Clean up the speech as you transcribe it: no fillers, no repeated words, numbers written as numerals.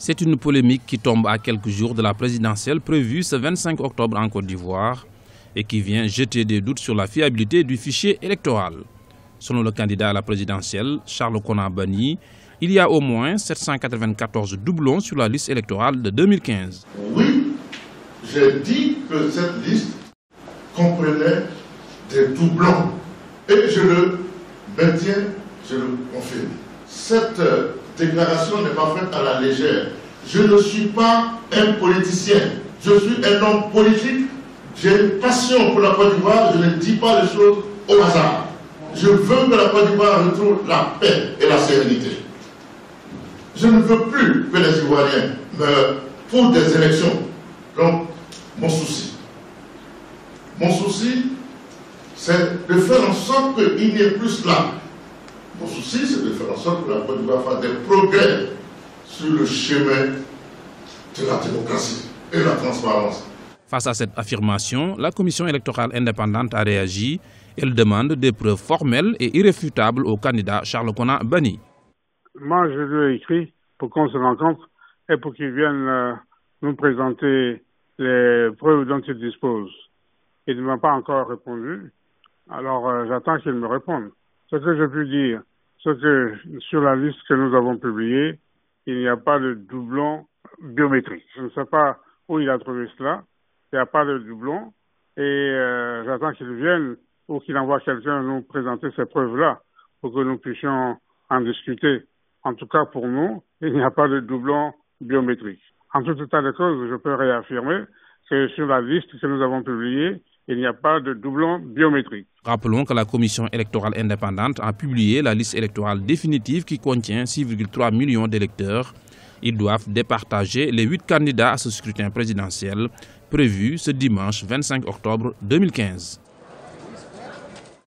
C'est une polémique qui tombe à quelques jours de la présidentielle prévue ce 25 octobre en Côte d'Ivoire et qui vient jeter des doutes sur la fiabilité du fichier électoral. Selon le candidat à la présidentielle, Charles Konan Banny, il y a au moins 794 doublons sur la liste électorale de 2015. Oui, j'ai dit que cette liste comprenait des doublons et je le maintiens, je le confirme. Cette déclaration n'est pas faite à la légère. Je ne suis pas un politicien, je suis un homme politique. J'ai une passion pour la Côte d'Ivoire, je ne dis pas les choses au hasard. Je veux que la Côte d'Ivoire retrouve la paix et la sérénité. Je ne veux plus que les Ivoiriens meurent pour des élections. Donc, mon souci, c'est de faire en sorte qu'il n'y ait plus cela. Mon souci, c'est de faire en sorte que la Côte d'Ivoire fasse des progrès sur le chemin de la démocratie et de la transparence. Face à cette affirmation, la commission électorale indépendante a réagi. Elle demande des preuves formelles et irréfutables au candidat Charles Konan Banny. Moi, je lui ai écrit pour qu'on se rencontre et pour qu'il vienne nous présenter les preuves dont il dispose. Il ne m'a pas encore répondu, alors j'attends qu'il me réponde. Ce que je peux dire, c'est que sur la liste que nous avons publiée, il n'y a pas de doublon biométrique. Je ne sais pas où il a trouvé cela. Il n'y a pas de doublon et j'attends qu'il vienne ou qu'il envoie quelqu'un nous présenter ces preuves-là pour que nous puissions en discuter. En tout cas, pour nous, il n'y a pas de doublon biométrique. En tout état de cause, je peux réaffirmer que sur la liste que nous avons publiée, il n'y a pas de doublon biométrique. Rappelons que la commission électorale indépendante a publié la liste électorale définitive qui contient 6,3 millions d'électeurs. Ils doivent départager les 8 candidats à ce scrutin présidentiel prévu ce dimanche 25 octobre 2015.